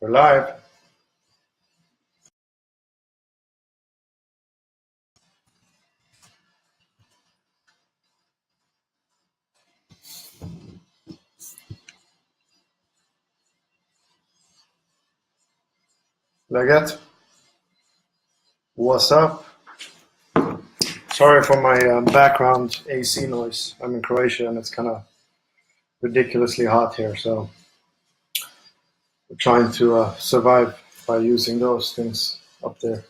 We're live. Läget? What's up? Sorry for my background AC noise. I'm in Croatia and it's kind of ridiculously hot here, so we're trying to survive by using those things up there.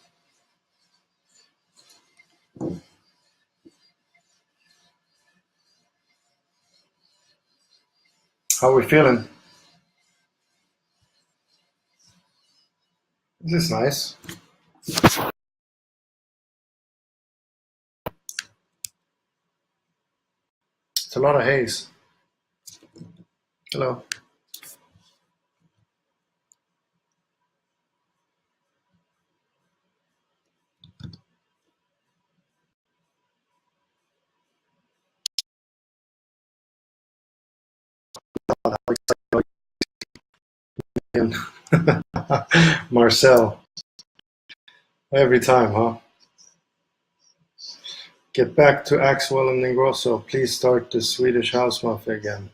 How are we feeling? This is nice. It's a lot of haze. Hello. Marcel. Every time, huh? Get back to Axwell and Ingrosso. Please start the Swedish House Mafia again.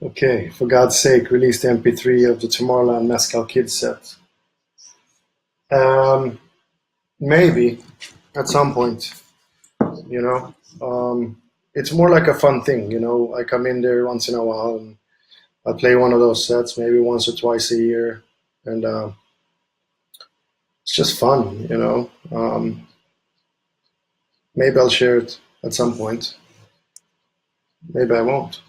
Okay, for God's sake, release the MP3 of the Tomorrowland Mezcal Kids set. Maybe at some point, you know. It's more like a fun thing, you know. I come in there once in a while and I play one of those sets, maybe once or twice a year, and it's just fun, you know. Maybe I'll share it at some point. Maybe I won't.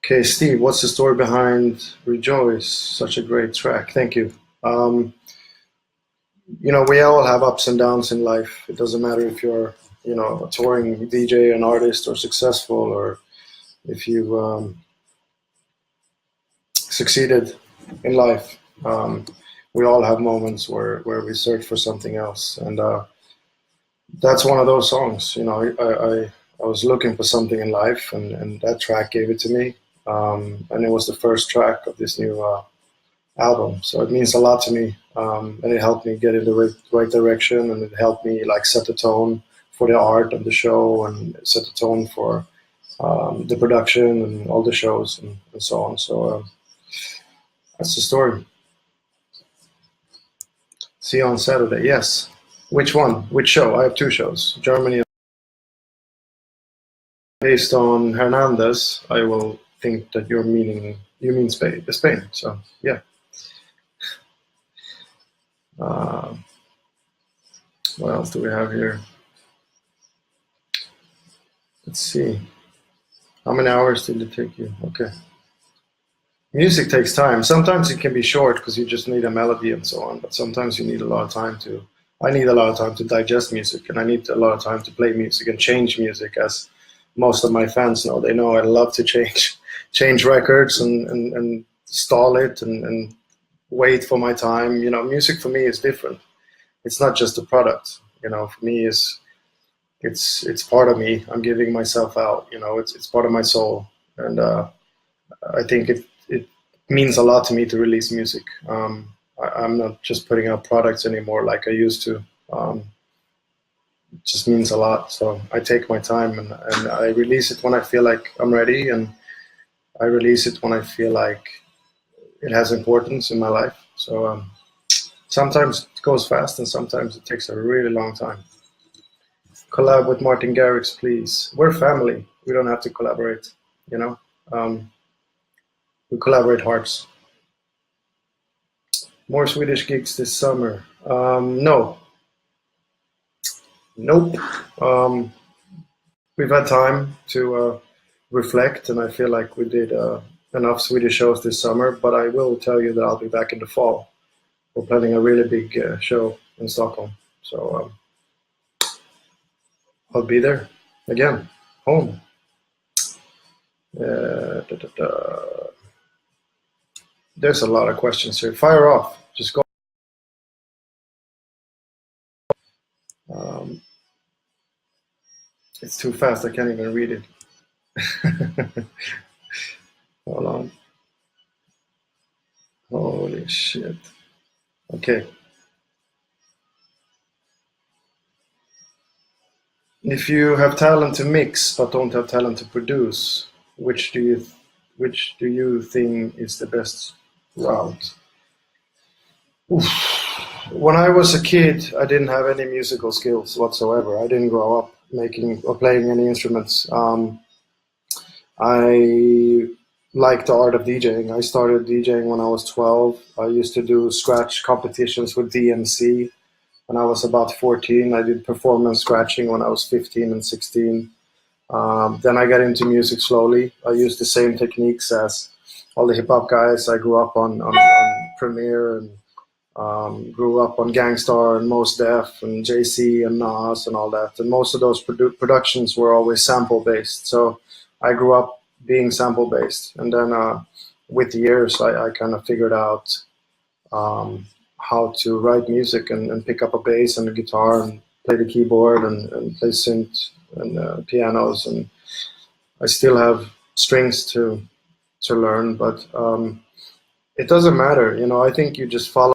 Okay, Steve, what's the story behind Rejoice? Such a great track. Thank you. You know, we all have ups and downs in life. It doesn't matter if you're, you know, a touring DJ, an artist, or successful, or if you succeeded in life. We all have moments where we search for something else, and that's one of those songs. You know, I was looking for something in life, and that track gave it to me, and it was the first track of this new album, so it means a lot to me, and it helped me get in the right direction, and it helped me like set the tone for the art of the show and set the tone for the production and all the shows and so on. So that's the story. See you on Saturday. Yes. Which one? Which show? I have two shows. Germany. Based on Hernandez, I will think that you mean Spain. So yeah. What else do we have here? Let's see. How many hours did it take you? Okay. Music takes time. Sometimes it can be short because you just need a melody and so on, but sometimes you need a lot of time to. I need a lot of time to digest music, and I need a lot of time to play music and change music, as most of my fans know. They know I love to change records and stall it and wait for my time. You know, music for me is different. It's not just a product. You know, for me it's part of me. I'm giving myself out. You know, it's part of my soul, and I think it means a lot to me to release music. I'm not just putting out products anymore like I used to. It just means a lot. So I take my time and I release it when I feel like I'm ready, and I release it when I feel like it has importance in my life. So sometimes it goes fast and sometimes it takes a really long time. Collab with Martin Garrix, please. We're family. We don't have to collaborate, you know. We collaborate hearts. More Swedish gigs this summer? No. Nope. We've had time to reflect, and I feel like we did enough Swedish shows this summer, but I will tell you that I'll be back in the fall. We're planning a really big show in Stockholm, so I'll be there again, home. There's a lot of questions here. Fire off. Just go. It's too fast. I can't even read it. Hold on. Holy shit. Okay. If you have talent to mix but don't have talent to produce, which do you which do you think is the best route? Oof. When I was a kid, I didn't have any musical skills whatsoever. I didn't grow up making or playing any instruments. I like the art of DJing. I started DJing when I was 12. I used to do scratch competitions with DMC when I was about 14. I did performance scratching when I was 15 and 16. Then I got into music slowly. I used the same techniques as all the hip hop guys. I grew up on Premiere and grew up on Gangstar and Mos Def and JC and Nas and all that. And most of those productions were always sample based. So I grew up being sample based. And then with the years, I kind of figured out how to write music and pick up a bass and a guitar and play the keyboard and play synth and pianos. And I still have strings to learn, but it doesn't matter. You know, I think you just follow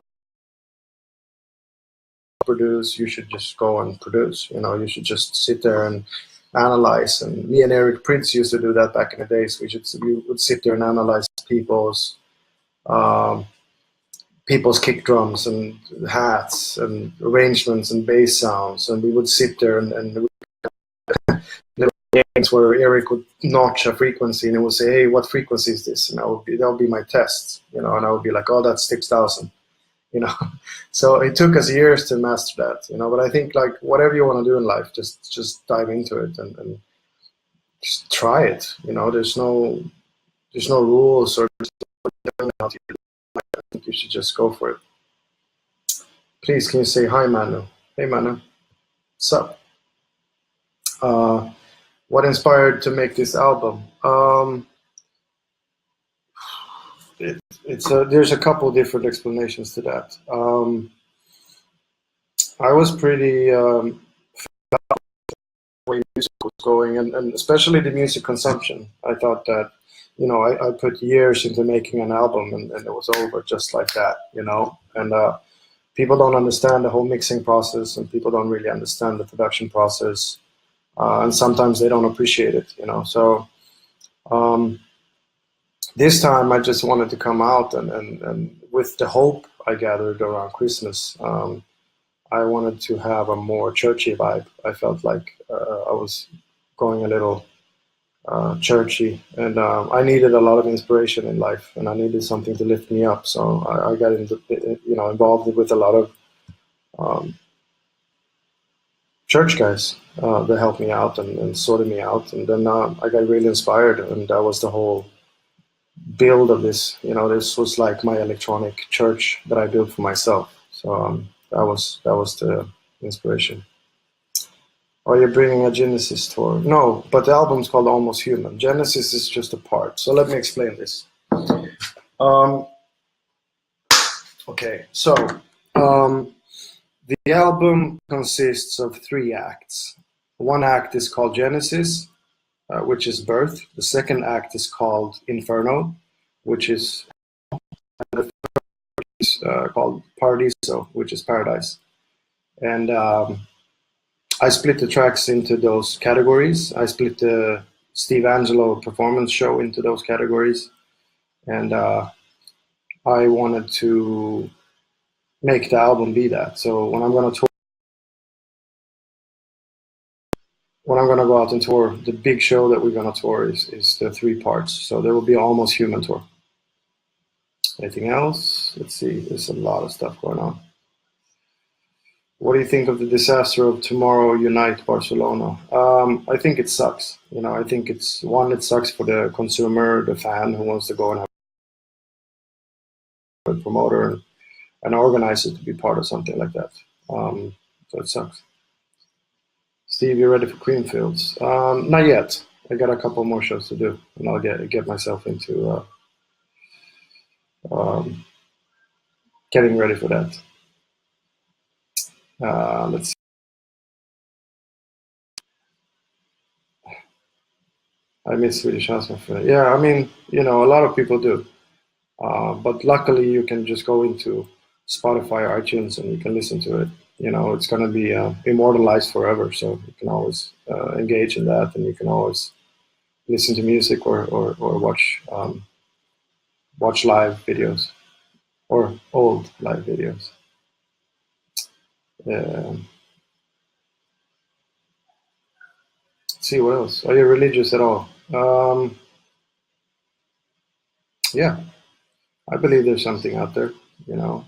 produce, you should just go and produce. You know, you should just sit there and analyze. And me and Eric Prince used to do that back in the days. We would sit there and analyze um, people's kick drums and hats and arrangements and bass sounds, and we would sit there and little games where Eric would notch a frequency and he would say, "Hey, what frequency is this?" And that would be my test, you know, and I would be like, "Oh, that's 6,000." You know, so it took us years to master that, you know. But I think like whatever you want to do in life, just dive into it and just try it. You know, there's no rules or I think you should just go for it. Please, can you say hi, Manu? Hey, Manu, what's up? Uh, what inspired to make this album? There's a couple different explanations to that. I was pretty way music was going, and especially the music consumption. I thought that, you know, I put years into making an album, and it was over just like that, you know. And people don't understand the whole mixing process, and people don't really understand the production process, and sometimes they don't appreciate it, you know. So um, this time, I just wanted to come out and with the hope I gathered around Christmas. I wanted to have a more churchy vibe. I felt like I was going a little churchy, and I needed a lot of inspiration in life, and I needed something to lift me up. So I got into, you know, involved with a lot of um, church guys that helped me out and sorted me out, and then I got really inspired, and that was the whole build of this. You know, this was like my electronic church that I built for myself. So that was the inspiration. Are you bringing a Genesis tour? No, but the album's called Almost Human. Genesis is just a part. So let me explain this. Um, okay, so um, the album consists of 3 acts. One act is called Genesis, which is birth. The second act is called Inferno, which is called Paradiso, which is paradise. And I split the tracks into those categories. I split the Steve Angello performance show into those categories. And I wanted to make the album be that. So when I'm gonna tour, when I'm gonna go out and tour, the big show that we're gonna tour is the 3 parts. So there will be Almost Human tour. Anything else? Let's see. There's a lot of stuff going on. What do you think of the disaster of Tomorrow Unite Barcelona? I think it sucks. You know, I think it sucks for the consumer, the fan who wants to go and have a promoter and organizer to be part of something like that. So it sucks. Steve, you ready for Creamfields? Not yet. I got a couple more shows to do, and I'll get myself into um, getting ready for that. Let's see. I miss Swedish House Mafia. Yeah, I mean, you know, a lot of people do. But luckily, you can just go into Spotify or iTunes and you can listen to it. You know, it's going to be immortalized forever. So you can always engage in that, and you can always listen to music or watch live videos or old live videos. Let's see what else. Are you religious at all? Yeah, I believe there's something out there. You know,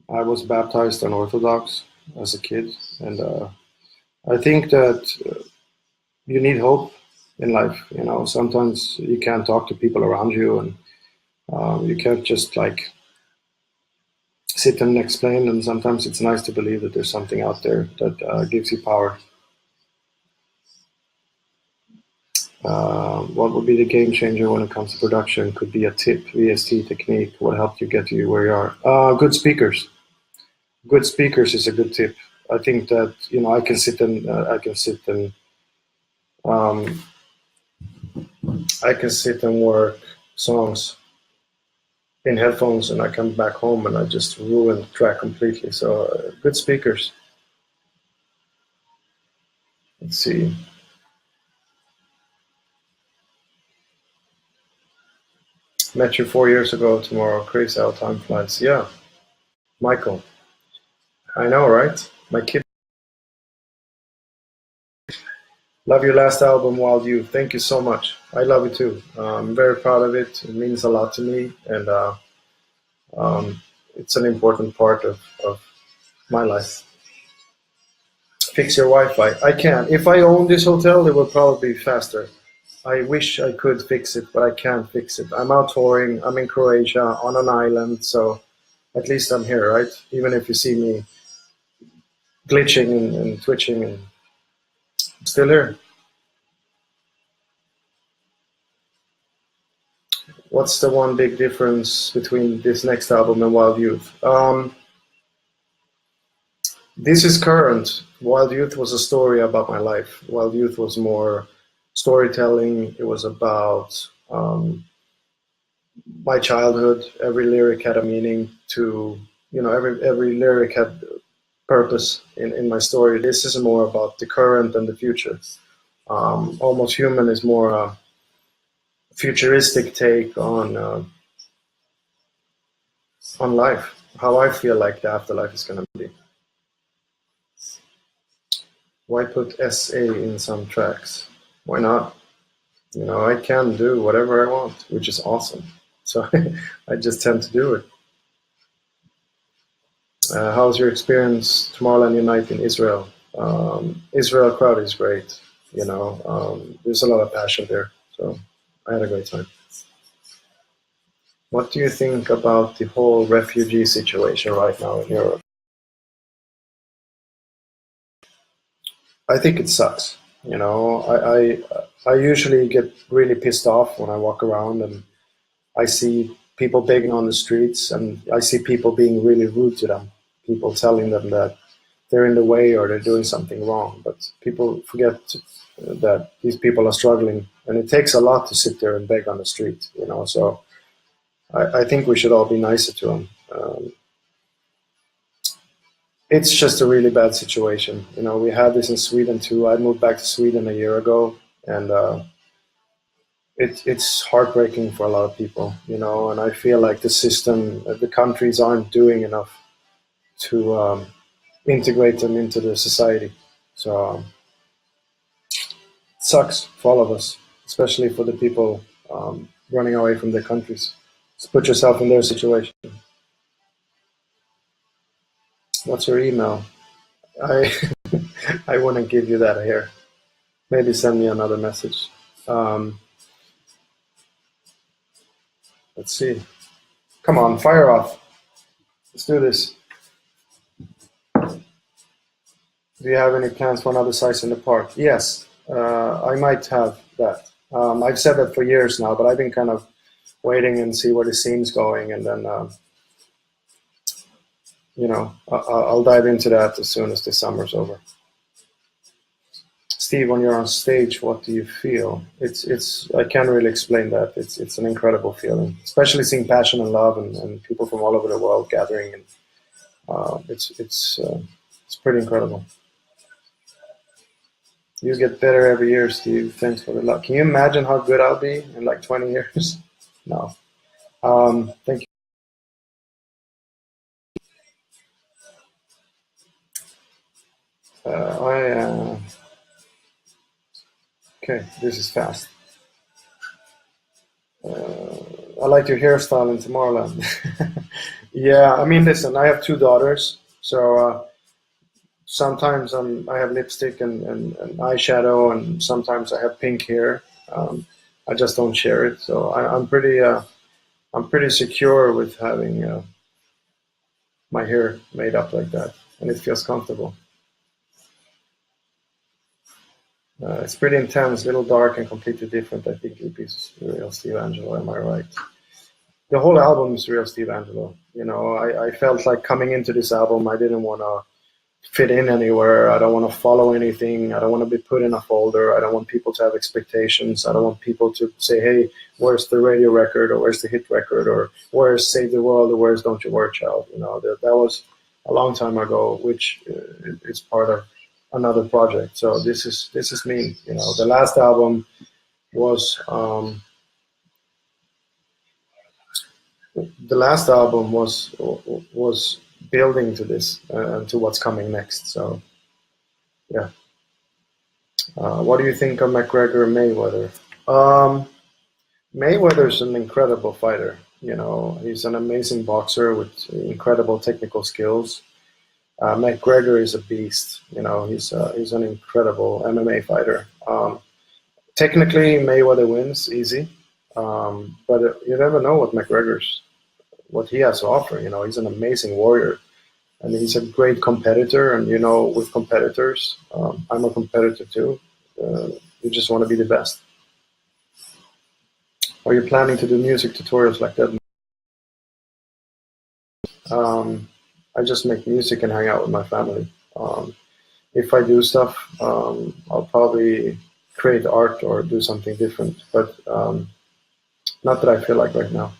I was baptized on Orthodox as a kid, and I think that you need hope in life. You know, sometimes you can't talk to people around you, and you can't just like sit and explain. And sometimes it's nice to believe that there's something out there that gives you power. What would be the game changer when it comes to production? Could be a tip, VST technique. What helped you get to you where you are? Good speakers. Good speakers is a good tip. I think that you know um, I can sit and work songs in headphones, and I come back home and I just ruin the track completely. So good speakers. Let's see. Met you 4 years ago tomorrow. Crazy how time flies. Yeah, Michael. I know, right? My kid. Love your last album, Wild Youth. Thank you so much. I love it too. I'm very proud of it. It means a lot to me, and um, it's an important part of my life. Fix your Wi-Fi. I can. If I own this hotel, it would probably be faster. I wish I could fix it, but I can't fix it. I'm out touring. I'm in Croatia on an island, so at least I'm here, right? Even if you see me glitching and twitching, and I'm still here. What's the one big difference between this next album and Wild Youth? This is current. Wild Youth was a story about my life. Wild Youth was more storytelling. It was about my childhood. Every lyric had a meaning to, you know, every lyric had purpose in my story. This is more about the current and the future. Almost Human is more a futuristic take on life, how I feel like the afterlife is going to be. Why put SA in some tracks? Why not? You know, I can do whatever I want, which is awesome. So I just tend to do it. How's your experience Tomorrowland Unite in Israel? Israel crowd is great. You know, there's a lot of passion there. So I had a great time. What do you think about the whole refugee situation right now in Europe? I think it sucks. You know, I usually get really pissed off when I walk around and I see people begging on the streets, and I see people being really rude to them. People telling them that they're in the way or they're doing something wrong. But people forget that these people are struggling, and it takes a lot to sit there and beg on the street. You know, so I think we should all be nicer to them. It's just a really bad situation. You know, we had this in Sweden too. I moved back to Sweden a year ago, and it's heartbreaking for a lot of people. You know, and I feel like the system, the countries aren't doing enough to integrate them into the society. So it sucks for all of us, especially for the people running away from their countries. Just put yourself in their situation. What's your email? I I want to give you that here. Maybe send me another message. Um, let's see. Come on, fire off. Let's do this. Do you have any plans for another size in the park? Yes, I might have that. I've said that for years now, but I've been kind of waiting and see where the scene's going, and then you know, I'll dive into that as soon as the summer's over. Steve, when you're on stage, what do you feel? It's I can't really explain that. It's an incredible feeling, especially seeing passion and love and people from all over the world gathering, and it's pretty incredible. You get better every year, Steve. Thanks for the luck. Can you imagine how good I'll be in like 20 years? No. Thank you. Okay, this is fast. I like your hairstyle in Tomorrowland. Yeah, I mean, listen, I have two daughters, so sometimes I have lipstick and eyeshadow, and sometimes I have pink hair. I just don't share it, so I'm pretty secure with having my hair made up like that, and it feels comfortable. It's pretty intense, a little dark and completely different. I think EP's real Steve Angello. Am I right? The whole album is real Steve Angello. You know, I felt like coming into this album, I didn't want to fit in anywhere. I don't want to follow anything. I don't want to be put in a folder. I don't want people to have expectations. I don't want people to say, hey, where's the radio record, or where's the hit record, or where's Save the World, or where's Don't You Worry Child. You know, that was a long time ago, which is part of another project. So this is me. You know, the last album was was building to this and to what's coming next. So yeah. What do you think of McGregor Mayweather? Mayweather's an incredible fighter. You know, he's an amazing boxer with incredible technical skills. McGregor is a beast. You know, he's an incredible MMA fighter. Technically, Mayweather wins easy, but you never know what he has to offer. You know, he's an amazing warrior, and he's a great competitor. And you know, with competitors, I'm a competitor too. You just want to be the best. Are you planning to do music tutorials like that? I just make music and hang out with my family. If I do stuff, I'll probably create art or do something different, but not that I feel like right now.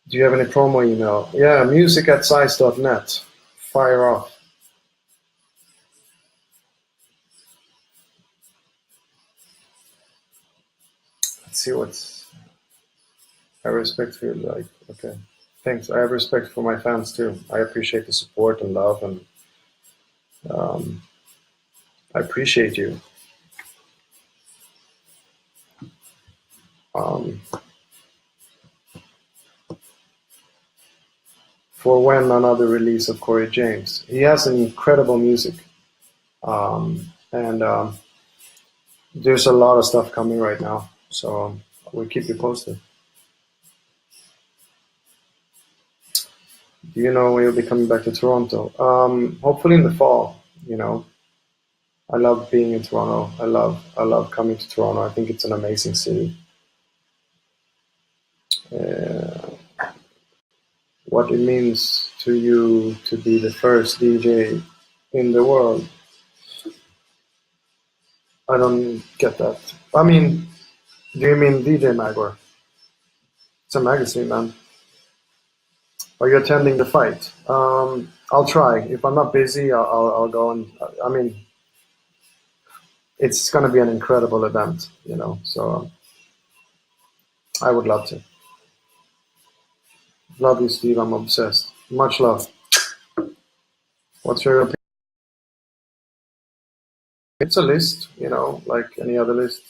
Do you have any promo email? Yeah, music@size.net. Fire off. Let's see what's... I respect for you, like, okay. Thanks. I have respect for my fans too. I appreciate the support and love, and I appreciate you. For when another release of Corey James? He has an incredible music, and there's a lot of stuff coming right now, so we'll keep you posted. Do you know when you'll be coming back to Toronto? Hopefully in the fall. You know, I love being in Toronto. I love coming to Toronto. I think it's an amazing city. What it means to you to be the first DJ in the world? I don't get that. I mean, do you mean DJ Magor? It's a magazine, man. Are you attending the fight? I'll try. If I'm not busy, I'll go. And I mean, it's going to be an incredible event, you know. So I would love to. Love you, Steve. I'm obsessed. Much love. What's your opinion? It's a list, you know, like any other list.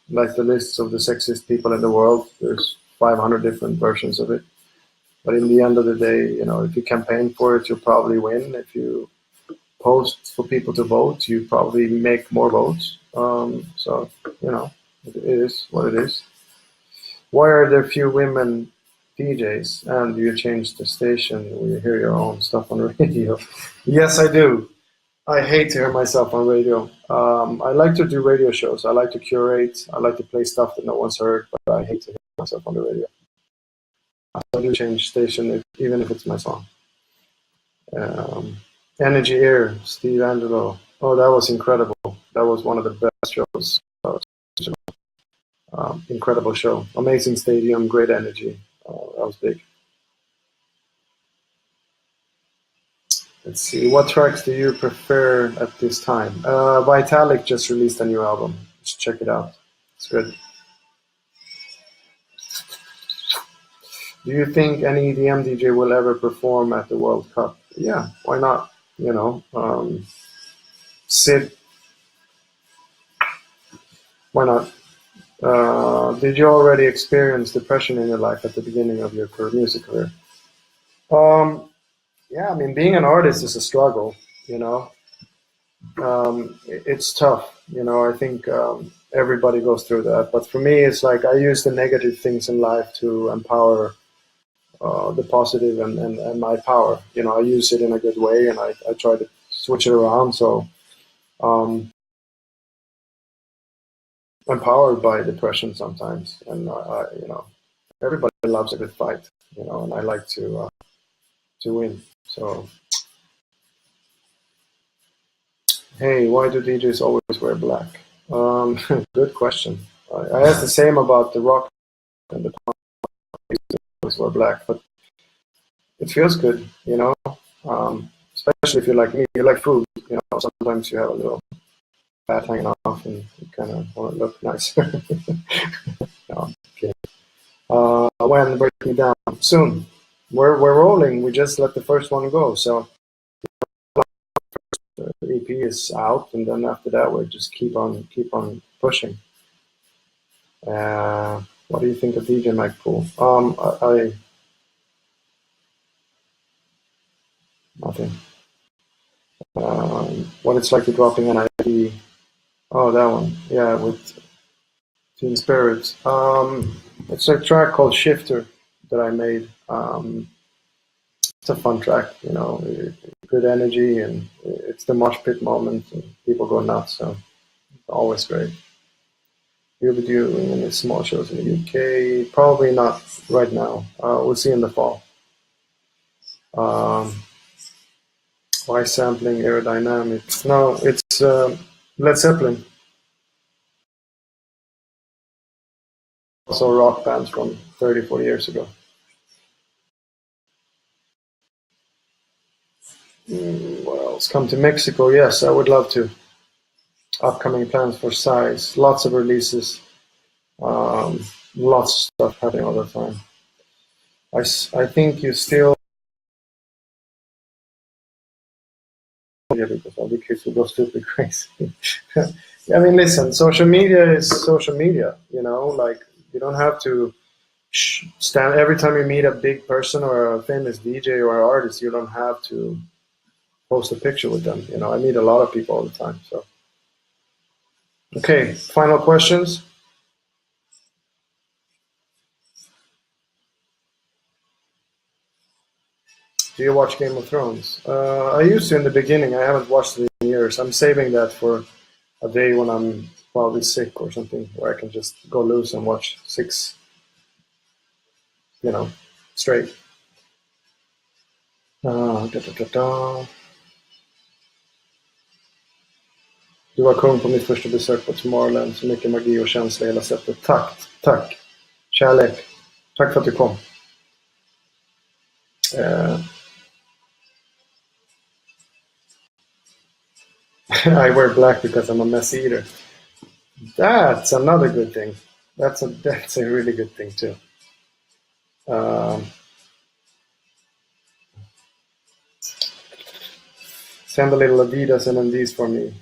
Like the lists of the sexiest people in the world. There's 500 different versions of it. But in the end of the day, you know, if you campaign for it, you'll probably win. If you post for people to vote, you probably make more votes. So, you know, it is what it is. Why are there few women DJs? And do you change the station when you hear your own stuff on the radio? Yes, I do. I hate to hear myself on radio. I like to do radio shows. I like to curate. I like to play stuff that no one's heard, but I hate to hear myself on the radio. I do change station even if it's my song. Energy Air, Steve Angelo. Oh, that was incredible. That was one of the best shows. Incredible show. Amazing stadium, great energy. That was big. Let's see. What tracks do you prefer at this time? Vitalik just released a new album. Just check it out. It's good. Do you think any EDM DJ will ever perform at the World Cup? Yeah, why not? You know, Sid, why not? Did you already experience depression in your life at the beginning of your music career? Um, yeah, I mean, being an artist is a struggle. You know, it's tough. You know, I think everybody goes through that. But for me, it's like I use the negative things in life to empower the positive and my power. You know, I use it in a good way, and I try to switch it around. So empowered by depression sometimes, and you know, everybody loves a good fight. You know, and I like to win. So hey, why do DJs always wear black? Good question. I asked the same about the rock and the punk always wear black, but it feels good, you know. Especially if you're like me, you like food. You know, sometimes you have a little fat hanging off, and you kind of want to look nice. No, okay. When break me down soon. We're rolling. We just let the first one go, so the EP is out, and then after that we just keep on pushing. What do you think of DJ Mike Pool? I nothing. What it's like to dropping an IP. Oh, that one. Yeah, with Team Spirit. It's a track called Shifter that I made. It's a fun track, you know, good energy, and it's the mosh pit moment, and people go nuts. So always great. You'll be doing any small shows in the UK? Probably not right now. We'll see in the fall. Um, why sampling aerodynamics? No, it's Led Zeppelin. Also rock bands from 30, 40 years ago. What else? Come to Mexico? Yes, I would love to. Upcoming plans for Size. Lots of releases. Lots of stuff happening all the time. I think you still, yeah, because all the kids will go stupid crazy. I mean, listen, social media is social media, you know, like you don't have to stand every time you meet a big person or a famous DJ or artist, you don't have to post a picture with them. You know, I meet a lot of people all the time. So, okay, final questions. Do you watch Game of Thrones? I used to in the beginning. I haven't watched it in years. I'm saving that for a day when I'm probably sick or something, where I can just go loose and watch 6, you know, straight. Da, da, da, da. Du var kung på mitt första besök på Tomorrowland. Så mycket magi och känsla i hela sättet. Tack, tack. Kärlek. Tack för att du kom. I wear black because I'm a mess eater. That's another good thing. That's a really good thing too. Send a little Adidas and MDs for me.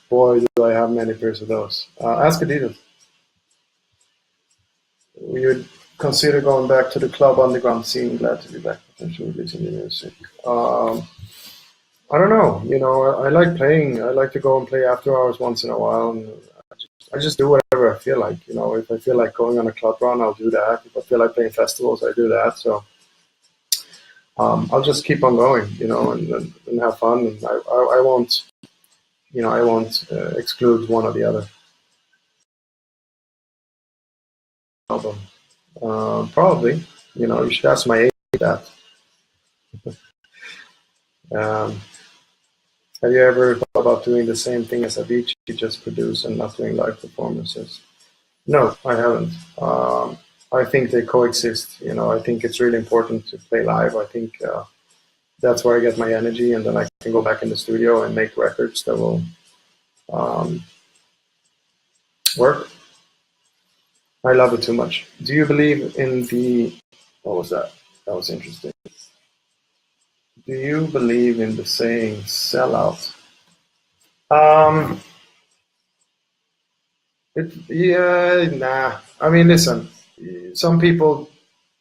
Boy, do I have many pairs of those. Ask Adidas. We would consider going back to the club underground scene. Glad to be back. Potentially releasing new music. I don't know. You know, I like playing. I like to go and play after hours once in a while. And I just do whatever I feel like. You know, if I feel like going on a club run, I'll do that. If I feel like playing festivals, I do that. So I'll just keep on going, you know, and have fun. And I won't, you know, I won't exclude one or the other album. Probably, you know, you should ask my age that. Have you ever thought about doing the same thing as Avicii, just produce and not doing live performances? No, I haven't. I think they coexist. You know, I think it's really important to play live. I think that's where I get my energy, and then I can go back in the studio and make records that will um, work. I love it too much. Do you believe in the? What was that? That was interesting. Do you believe in the saying "sell out"? Um, yeah, nah. I mean, listen. Some people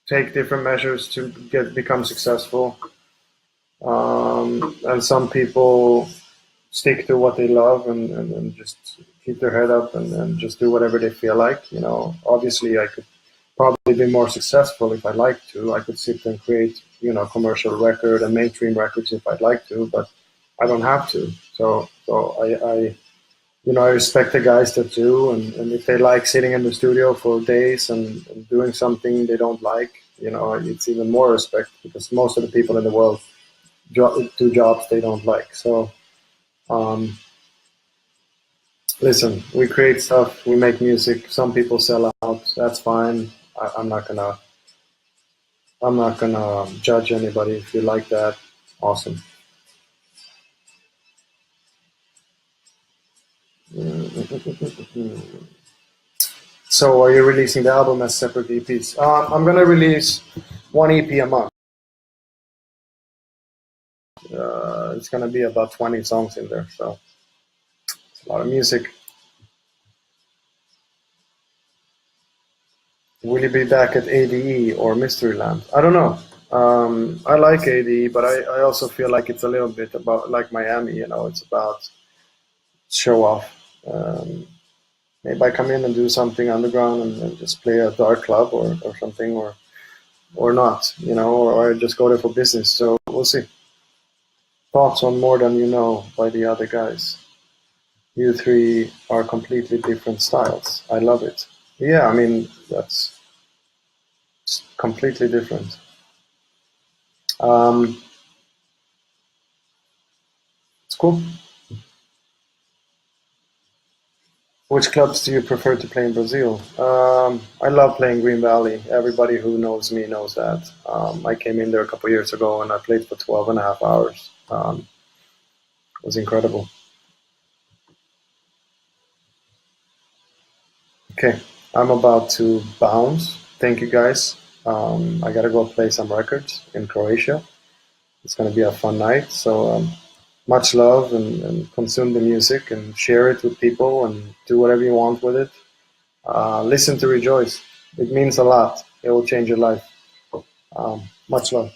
take different measures to become successful, and some people stick to what they love and just keep their head up and just do whatever they feel like. You know, obviously, I could probably be more successful if I like to. I could sit and create, you know, commercial record and mainstream records if I'd like to, but I don't have to. So I you know, I respect the guys that do, and if they like sitting in the studio for days and doing something they don't like, you know, it's even more respect because most of the people in the world do jobs they don't like. So, um, listen, we create stuff, we make music. Some people sell out. That's fine. I'm not gonna judge anybody. If you like that, awesome. So, are you releasing the album as separate EPs? I'm gonna release one EP a month. It's gonna be about 20 songs in there, so it's a lot of music. Will you be back at ADE or Mysteryland? I don't know. I like ADE, but I also feel like it's a little bit about like Miami. You know, it's about show off. Maybe I come in and do something underground and just play a dark club or something, or not. You know, or I just go there for business. So we'll see. Thoughts on More Than You Know by the other guys. You three are completely different styles. I love it. Yeah, I mean that's completely different. Um, it's cool. Which clubs do you prefer to play in Brazil? I love playing Green Valley. Everybody who knows me knows that. I came in there a couple years ago and I played for 12 and a half hours. It was incredible. Okay, I'm about to bounce. Thank you guys. I gotta go play some records in Croatia. It's gonna be a fun night. So much love and consume the music and share it with people and do whatever you want with it. Listen to Rejoice. It means a lot. It will change your life. Much love.